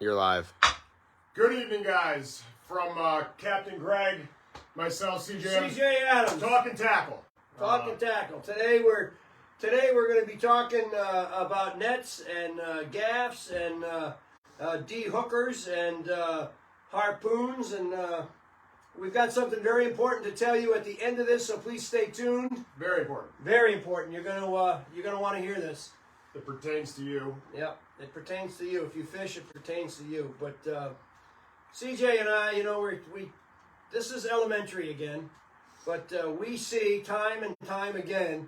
You're live. Good evening, guys. From Captain Greg, myself, CJ Adams. Talkin Tackle. Talkin Tackle. Today we're going to be talking about nets and gaffs and de-hookers and harpoons, and we've got something very important to tell you at the end of this. So please stay tuned. Very important. Very important. You're gonna want to hear this. It pertains to you. Yep, it pertains to you. If you fish, it pertains to you. But CJ and I, this is elementary again, but we see time and time again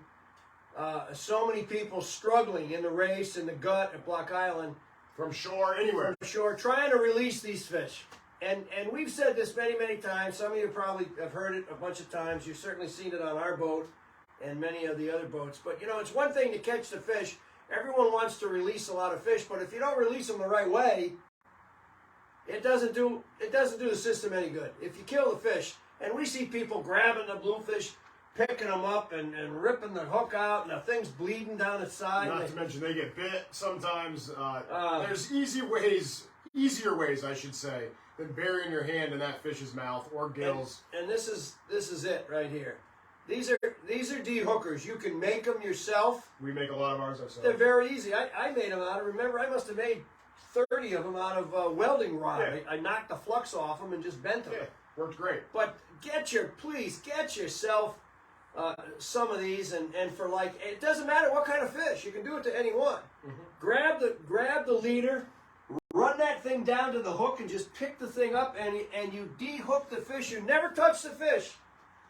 so many people struggling in the race, in the gut at Block Island. From shore, anywhere. From shore, trying to release these fish. And we've said this many, many times. Some of you probably have heard it a bunch of times. You've certainly seen it on our boat and many of the other boats. But, it's one thing to catch the fish. Everyone wants to release a lot of fish, but if you don't release them the right way, it doesn't do the system any good. If you kill the fish, and we see people grabbing the bluefish, picking them up and ripping the hook out, and the thing's bleeding down its side. Not to mention they get bit sometimes. There's easier ways, I should say, than burying your hand in that fish's mouth or gills. And this is it right here. These are de-hookers. You can make them yourself. We make a lot of ours ourselves. They're very easy. I made them out of, remember, I must have made 30 of them out of welding rod. Yeah. I knocked the flux off them and just bent them. Yeah, worked great. But please get yourself some of these, and for it doesn't matter what kind of fish. You can do it to any one. Mm-hmm. Grab the leader, run that thing down to the hook, and just pick the thing up, and you de-hook the fish. You never touch the fish.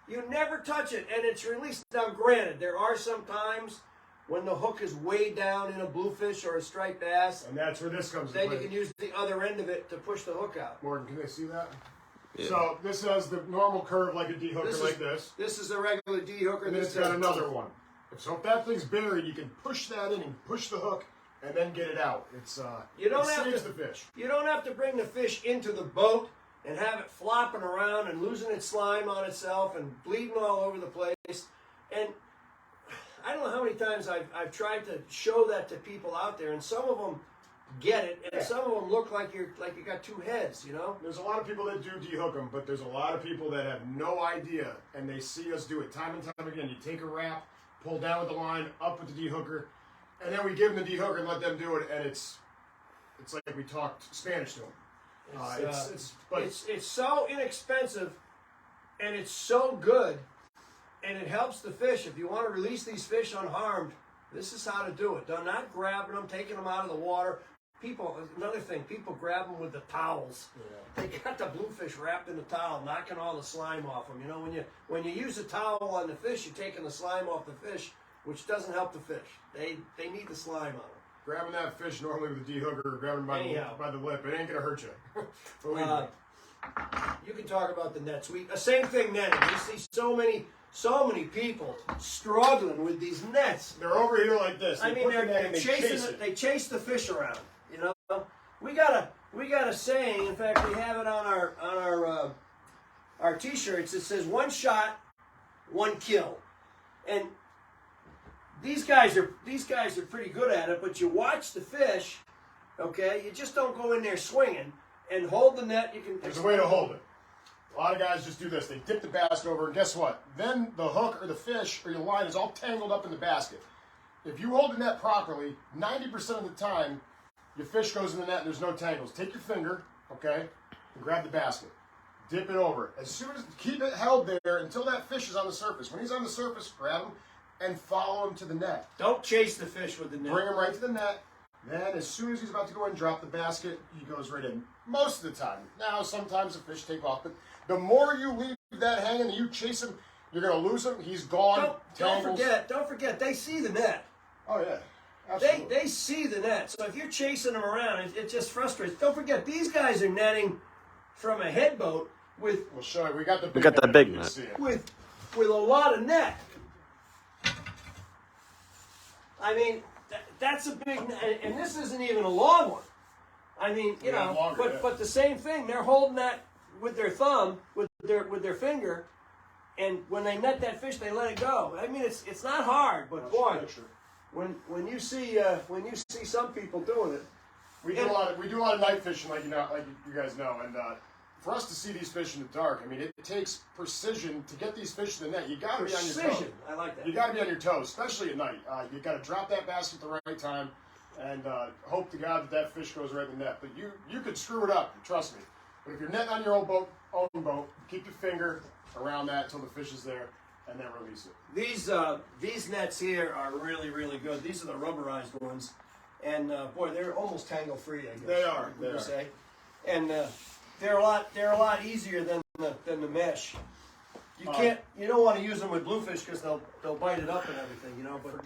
You never touch it, and it's released. Now, granted, there are some times when the hook is way down in a bluefish or a striped bass. And that's where this comes in. Then you can use the other end of it to push the hook out. Morgan, can they see that? Yeah. So this has the normal curve like a de-hooker like this. This is the regular de-hooker. And then it's got another one. So if that thing's buried, you can push that in and push the hook and then get it out. It saves the fish. You don't have to bring the fish into the boat and have it flopping around and losing its slime on itself and bleeding all over the place. And I don't know how many times I've tried to show that to people out there, and some of them get it, and some of them look like you got two heads, There's a lot of people that do de-hook them, but there's a lot of people that have no idea, and they see us do it time and time again. You take a wrap, pull down with the line, up with the de-hooker, and then we give them the de-hooker and let them do it, and it's like we talked Spanish to them. It's so inexpensive, and it's so good, and it helps the fish. If you want to release these fish unharmed, this is how to do it. They're not grabbing them, taking them out of the water. Another thing, people grab them with the towels. Yeah. They got the bluefish wrapped in the towel, knocking all the slime off them. When you use a towel on the fish, you're taking the slime off the fish, which doesn't help the fish. They need the slime on them. Grabbing that fish normally with a de-hooker or grabbing by the lip, it ain't going to hurt you. You can talk about the nets. Same thing netting. We see so many people struggling with these nets. They're over here like this. They chase the fish around. We got a saying. In fact, we have it on our T-shirts. It says, "One shot, one kill," and these guys are pretty good at it. But you watch the fish, okay? You just don't go in there swinging and hold the net. There's a way to hold it. A lot of guys just do this. They dip the basket over, and guess what? Then the hook or the fish or your line is all tangled up in the basket. If you hold the net properly, 90% of the time, your fish goes in the net and there's no tangles. Take your finger, okay, and grab the basket. Dip it over. Keep it held there until that fish is on the surface. When he's on the surface, grab him and follow him to the net. Don't chase the fish with the net. Bring him right to the net. Then, as soon as he's about to go in and drop the basket, he goes right in. Most of the time. Now, sometimes the fish take off, but the more you leave that hanging and you chase him, you're going to lose him. He's gone. Don't forget, they see the net. Oh, yeah. Absolutely. They see the net. So if you're chasing them around, it just frustrates. Don't forget, these guys are netting from a head boat with... We'll show you. We got that big net. With a lot of net. I mean... That's a big, and this isn't even a long one. I mean, but the same thing. They're holding that with their thumb, with their finger, and when they net that fish, they let it go. I mean, it's not hard, but boy, when you see some people doing it, We do a lot of night fishing, like you guys know, and for us to see these fish in the dark, I mean, it takes precision to get these fish in the net. You got to be on your toes. I like that. You got to be on your toes, especially at night. You got to drop that basket at the right time, and hope to God that fish goes right in the net. But you could screw it up, trust me. But if you're netting on your own boat, keep your finger around that until the fish is there, and then release it. These nets here are really, really good. These are the rubberized ones, and boy, they're almost tangle free. I guess They are. Would you say? And they're a lot easier than the mesh. You don't want to use them with bluefish because they'll bite it up and everything, you know. But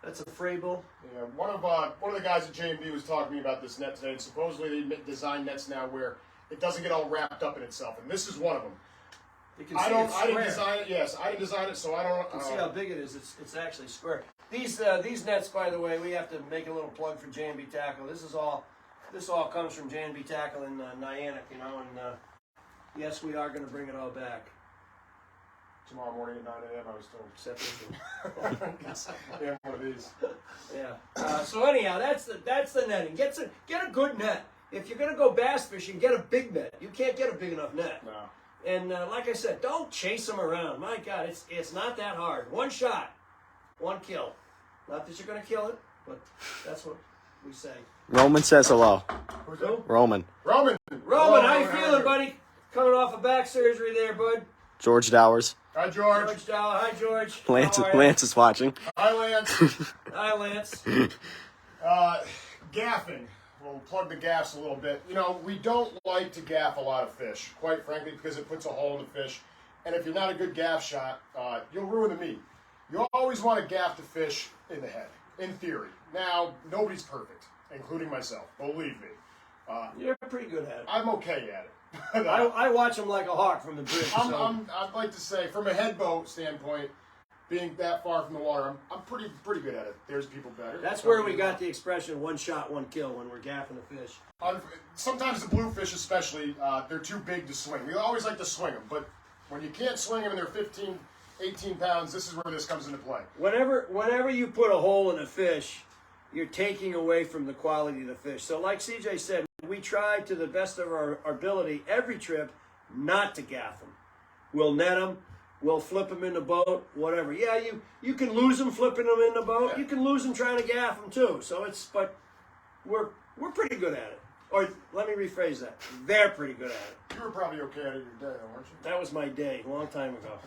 that's a frable. Yeah, one of the guys at J&B was talking to me about this net today, and supposedly they design nets now where it doesn't get all wrapped up in itself, and this is one of them. You can I see didn't design it. Yes, I didn't design it, so I don't. You can see how big it is. It's actually square. These nets, by the way, we have to make a little plug for J&B Tackle. This all comes from J&B Tackle in Niantic, you know, and yes, we are going to bring it all back. Tomorrow morning at 9 a.m. I was told. Except this one. Yeah, one of these. Yeah. So anyhow, that's the netting. Get a good net. If you're going to go bass fishing, get a big net. You can't get a big enough net. No. And like I said, don't chase them around. My God, it's not that hard. One shot, one kill. Not that you're going to kill it, but that's what we say. Roman says hello. Who's that? Roman. Roman, how you feeling, buddy? Coming off of back surgery there, bud. George Dowers. Hi, George. George Dow. Hi, George. Lance is watching. Hi, Lance. Hi, Lance. Gaffing. We'll plug the gaffs a little bit. You know, we don't like to gaff a lot of fish, quite frankly, because it puts a hole in the fish. And if you're not a good gaff shot, you'll ruin the meat. You always want to gaff the fish in the head, in theory. Now, nobody's perfect, including myself. Believe me. You're pretty good at it. I'm okay at it. I watch them like a hawk from the bridge. I'd like to say, from a head boat standpoint, being that far from the water, I'm pretty good at it. There's people better. That's where we got the expression "one shot, one kill" when we're gaffing the fish. Sometimes the bluefish, especially, they're too big to swing. We always like to swing them, but when you can't swing them and they're 15, 18 pounds, this is where this comes into play. Whenever you put a hole in a fish, you're taking away from the quality of the fish. So like CJ said, we try to the best of our ability every trip not to gaff them. We'll net them. We'll flip them in the boat, whatever. Yeah, you can lose them flipping them in the boat. Yeah. You can lose them trying to gaff them too. So but we're pretty good at it. Or let me rephrase that. They're pretty good at it. You were probably okay at it your day, weren't you? That was my day, a long time ago.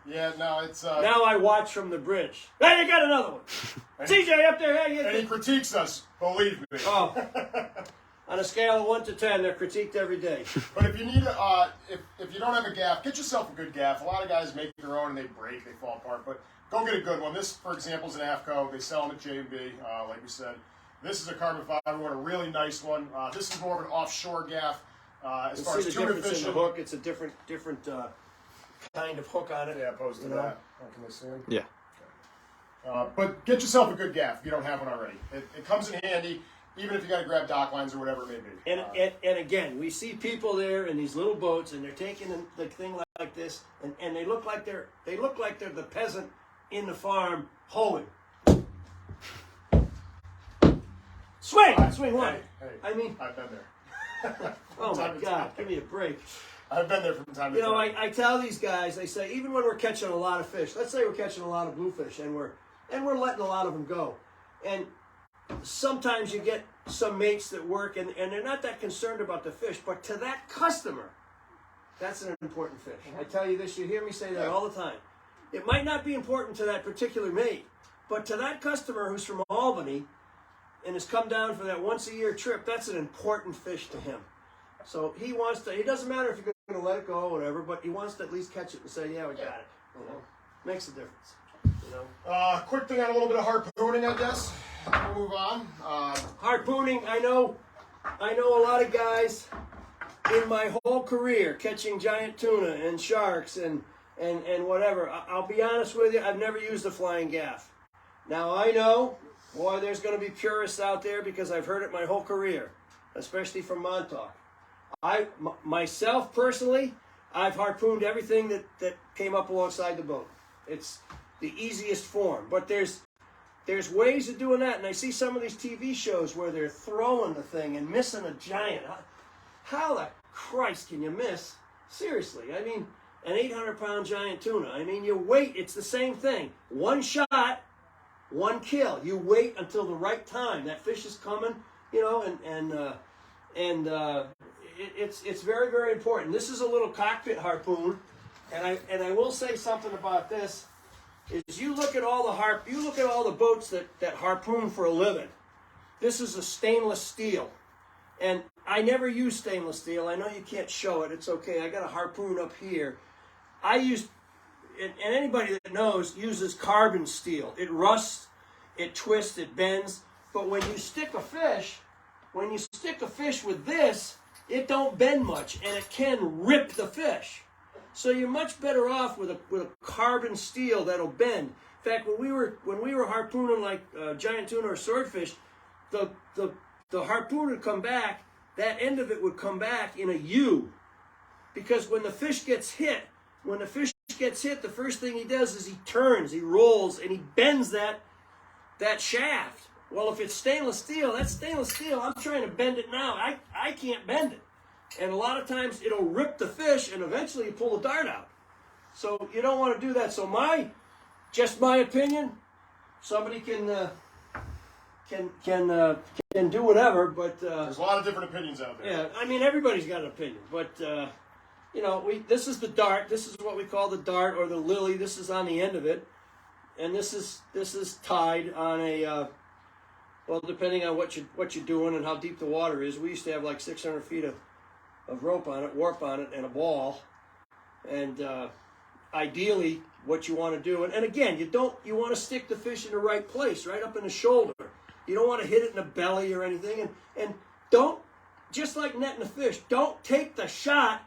Yeah, no, it's... Now I watch from the bridge. Hey, you got another one. CJ up there. Hey, and he critiques us, believe me. Oh. On a scale of 1 to 10, they're critiqued every day. But if you need if you don't have a gaff, get yourself a good gaff. A lot of guys make their own and they break, they fall apart. But go get a good one. This, for example, is an AFCO. They sell them at J&B, like we said. This is a carbon fiber one, a really nice one. This is more of an offshore gaff. As far as tuna fishing, in the hook, it's a different kind of hook on it. Yeah, opposed to that. Oh, can they see him? Yeah. Okay. But get yourself a good gaff if you don't have one already. It comes in handy, even if you got to grab dock lines or whatever it may be. And again, we see people there in these little boats, and they're taking the thing like this, and they look like they're the peasant in the farm hoeing. Swing one. Hey, I mean, I've been there. oh my God, give me a break. I've been there from time to time. You know, I tell these guys, they say, even when we're catching a lot of fish, let's say we're catching a lot of bluefish, and we're letting a lot of them go, and sometimes you get some mates that work, and they're not that concerned about the fish, but to that customer, that's an important fish. I tell you this, you hear me say that all the time. It might not be important to that particular mate, but to that customer who's from Albany and has come down for that once-a-year trip, that's an important fish to him. So he wants to, it doesn't matter if you're going to let it go or whatever, but he wants to at least catch it and say, yeah, we got it. You know, makes a difference. You know. Quick thing on a little bit of harpooning, I guess. We'll move on. Harpooning, I know a lot of guys in my whole career catching giant tuna and sharks and whatever. I'll be honest with you, I've never used a flying gaff. Now I know, boy, there's going to be purists out there because I've heard it my whole career, especially from Montauk. Myself personally, I've harpooned everything that came up alongside the boat. It's the easiest form, but there's there's ways of doing that. And I see some of these TV shows where they're throwing the thing and missing a giant. How the Christ can you miss? Seriously, I mean, an 800-pound giant tuna. I mean, you wait. It's the same thing. One shot, one kill. You wait until the right time. That fish is coming, you know, it's very, very important. This is a little cockpit harpoon, and I will say something about this. Is you look at all the boats that harpoon for a living. This is a stainless steel, and I never use stainless steel. I know you can't show it. It's okay. I got a harpoon up here. I use, and anybody that knows uses carbon steel. It rusts, it twists, it bends. But when you stick a fish with this, it don't bend much, and it can rip the fish. So you're much better off with a carbon steel that'll bend. In fact, when we were harpooning like giant tuna or swordfish, the harpoon would come back. That end of it would come back in a U, because when the fish gets hit, the first thing he does is he turns, he rolls, and he bends that shaft. Well, if it's stainless steel, that's stainless steel. I'm trying to bend it now. I can't bend it. And a lot of times it'll rip the fish, and eventually you pull the dart out. So you don't want to do that. So just my opinion, somebody can do whatever, but there's a lot of different opinions out there. Yeah, I mean, everybody's got an opinion, but you know, this is the dart. This is what we call the dart or the lily. This is on the end of it, and this is tied on a well, depending on what you're doing and how deep the water is. We used to have like 600 feet of rope on it, warp on it, and a ball. And ideally, what you want to do, and again, you want to stick the fish in the right place, right up in the shoulder. You don't want to hit it in the belly or anything, and don't, just like netting a fish, don't take the shot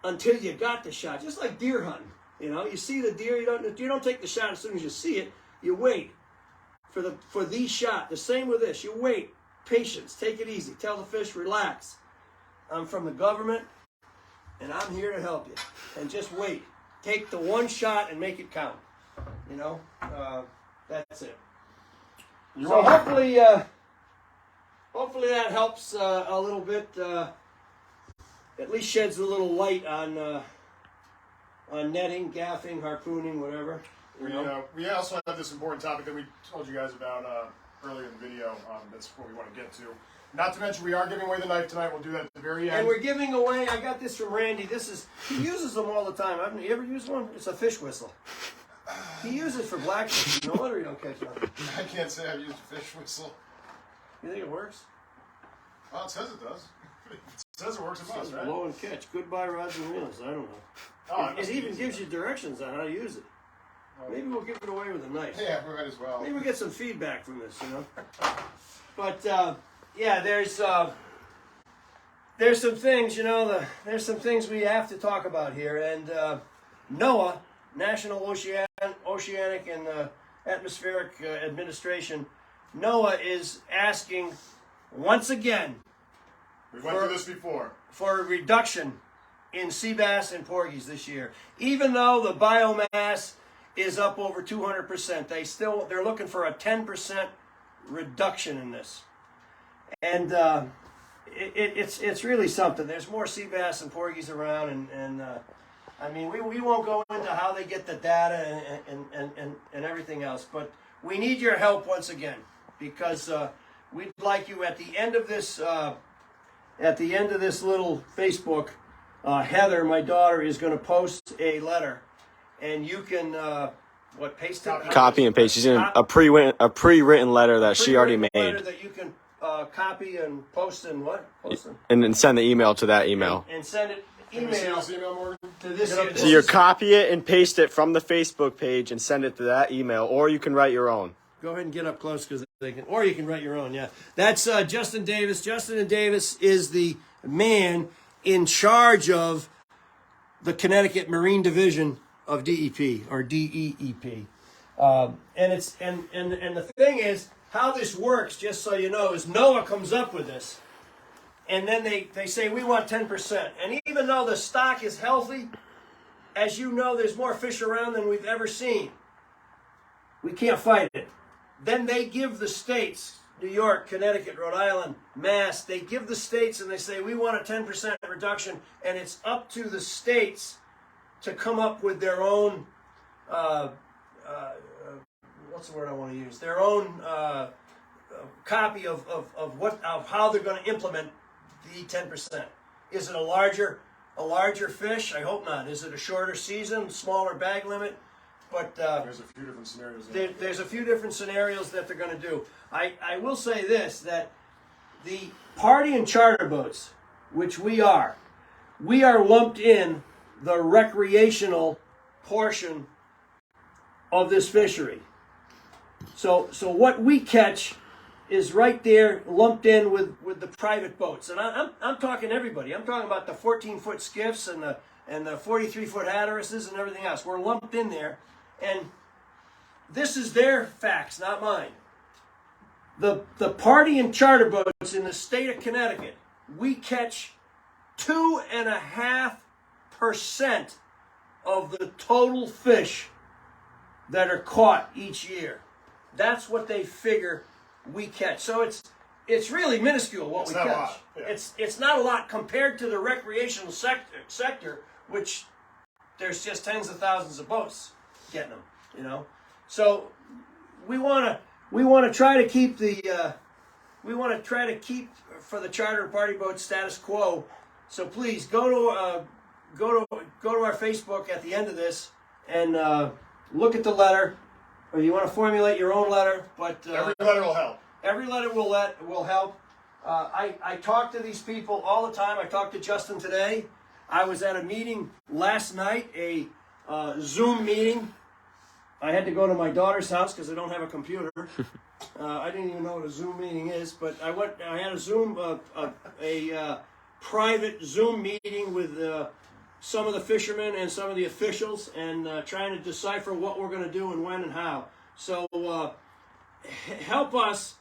until you got the shot. Just like deer hunting, you know, you see the deer, you don't take the shot as soon as you see it. You wait for the shot. The same with this. You wait, patience, take it easy. Tell the fish, relax. I'm from the government, and I'm here to help you. And just wait. Take the one shot and make it count. You know, that's it. So hopefully that helps a little bit. At least sheds a little light on netting, gaffing, harpooning, whatever. We also have this important topic that we told you guys about earlier in the video. That's what we want to get to. Not to mention, we are giving away the knife tonight. We'll do that at the very end. And we're giving away, I got this from Randy. He uses them all the time. You ever used one? It's a fish whistle. He uses it for blackfish. No wonder you don't catch one. I can't say I've used a fish whistle. You think it works? Well, it says it does. It says it works. It must, right? Blow and catch. Goodbye rods and reels. I don't know. Oh, it even gives you directions on how to use it. Maybe we'll give it away with a knife. Yeah, we might as well. Maybe we'll get some feedback from this, you know. But yeah, there's some things, you know. There's some things we have to talk about here. And NOAA, National Oceanic and Atmospheric Administration, NOAA is asking once again. We went through this before. For a reduction in sea bass and porgies this year, even though the biomass is up over 200%. They're looking for a 10% reduction in this, and it's really something. There's more sea bass and porgies around, and I mean we won't go into how they get the data and everything else, but we need your help once again, because we'd like you at the end of this little Facebook. Heather, my daughter, is going to post a letter. And you can, paste it? Copy and paste. She's in a pre-written letter that she already made. Letter that you can copy and post and what? And send the email to that email. And send it Can we see this email, Morgan? to this. So you copy it and paste it from the Facebook page and send it to that email, or you can write your own. Go ahead and get up close, because they can, or you can write your own. Yeah, that's Justin Davis. Justin Davis is the man in charge of the Connecticut Marine Division of DEP or DEEP, and the thing is, how this works, just so you know, is NOAA comes up with this, and then they say we want 10%, and even though the stock is healthy, as you know, there's more fish around than we've ever seen. We can't fight it. then they give the states, New York, Connecticut, Rhode Island, Mass, they give the states and they say, we want a 10% reduction, and it's up to the states to come up with their own, what's the word I want to use? Their own copy of how they're going to implement the 10%. Is it a larger fish? I hope not. Is it a shorter season, smaller bag limit? But there's a few different scenarios. There's a few different scenarios that they're going to do. I will say this, that the party and charter boats, which we are lumped in the recreational portion of this fishery. So what we catch is right there lumped in with the private boats. And I'm talking everybody. I'm talking about the 14-foot skiffs and the 43-foot hatteresses and everything else. We're lumped in there. And this is their facts, not mine. The party and charter boats in the state of Connecticut, we catch 2.5% of the total fish that are caught each year. That's what they figure we catch. So it's really minuscule what we catch. Not a lot. Yeah. It's not a lot compared to the recreational sector, which there's just tens of thousands of boats getting them, you know. So we want to try to keep for the charter and party boat status quo. So please go to our Facebook at the end of this and look at the letter, or you want to formulate your own letter. But every letter will help. Every letter will help. I talk to these people all the time. I talked to Justin today. I was at a meeting last night, a Zoom meeting. I had to go to my daughter's house because I don't have a computer. I didn't even know what a Zoom meeting is, but I had a Zoom, a private Zoom meeting with some of the fishermen and some of the officials, and trying to decipher what we're going to do and when and how. So help us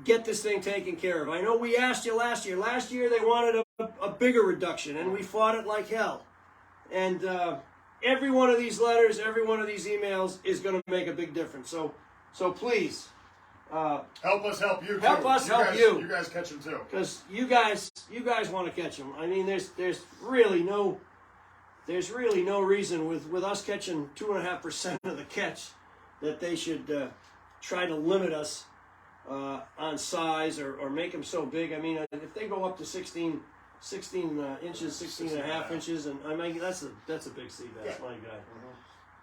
get this thing taken care of. I know we asked you last year. Last year they wanted a bigger reduction, and we fought it like hell. And every one of these letters, every one of these emails is going to make a big difference. So please. Help us help you too. Help us help you. You guys catch them too. Because you guys want to catch them. I mean, there's really no reason with us catching 2.5% of the catch that they should try to limit us on size or make them so big. I mean, if they go up to 16 inches, 16 and a half inches, and I mean that's a big sea bass, my guy.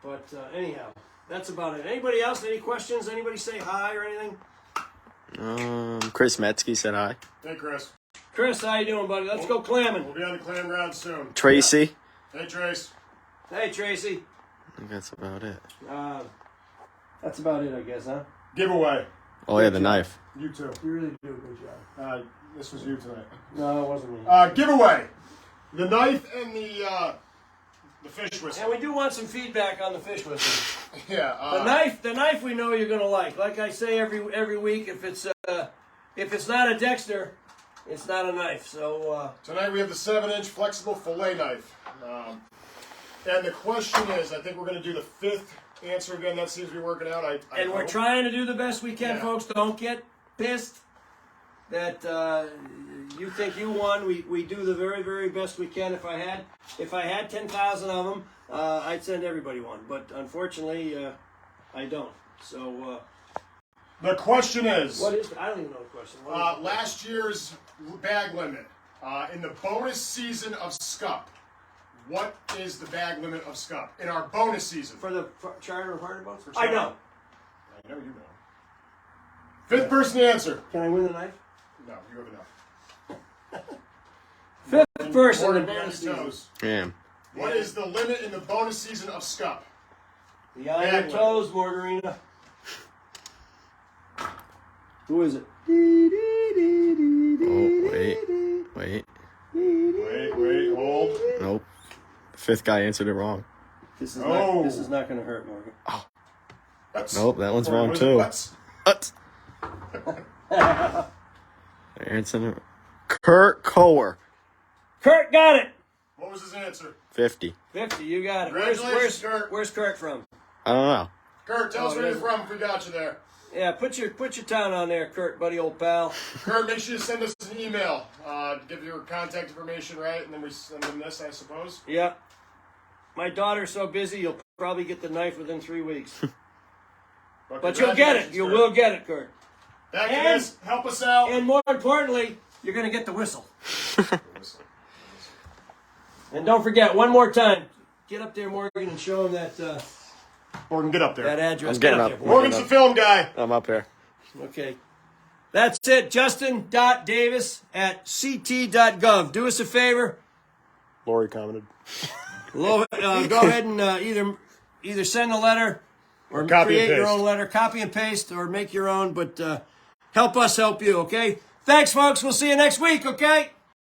But anyhow, that's about it. Anybody else? Any questions? Anybody say hi or anything? Chris Metzke said hi. Hey, Chris. Chris, how you doing, buddy? Let's go clamming. We'll be on the clam ground soon. Tracy. Hey, Trace. Hey, Tracy. I think that's about it. That's about it, I guess, huh? Giveaway. Oh yeah, the knife. You too. You really do a good job. This was you tonight. No, it wasn't me. Giveaway. The knife and the fish whistle. And we do want some feedback on the fish whistle. Yeah. The knife we know you're gonna like. Like I say every week, if it's not a Dexter, it's not a knife. So tonight we have the 7-inch flexible fillet knife. And the question is, I think we're going to do the 5th answer again. That seems to be working out. And we're trying to do the best we can, folks. Don't get pissed that you think you won. We do the very, very best we can. If I had 10,000 of them, I'd send everybody one. But unfortunately, I don't. So the question is, what is? I don't even know the question. Last year's bag limit in the bonus season of scup. What is the bag limit of scup in our bonus season? For charter or partner boats? I know. I know you know. 5th person to answer. Can I win the knife? No, you have enough. 5th person in Morgan the behind bonus his season. toes. Damn. What is the limit in the bonus season of scup? The eye of toes, Morgarina. Who is it? Oh, wait. Wait, hold. Nope. The 5th guy answered it wrong. This is not going to hurt, Morgan. Oh. That's, Nope, that one's wrong too. What? Kurt Coer. Kurt got it. What was his answer? 50. 50, you got it. Congratulations, Kurt. Where's Kurt from? I don't know. Kurt, tell us where you're from if we got you there. Yeah, put your town on there, Kurt, buddy, old pal. Kurt, make sure you send us an email. Give your contact information, right? And then we send them this, I suppose. Yeah. My daughter's so busy, you'll probably get the knife within 3 weeks. But you'll get it. You will get it, Kurt. Thank you, guys. Help us out. And more importantly, you're going to get the whistle. And don't forget, one more time, get up there, Morgan, and show him that Morgan, get up there. that address. I'm getting Get up. there, Morgan's the film guy. I'm up here. Okay. That's it. Justin.Davis@ct.gov. Do us a favor. Lori commented. Go ahead and either send a letter or Copy and create your paste. own letter. Copy and paste or make your own. But help us help you, okay? Thanks, folks. We'll see you next week, okay?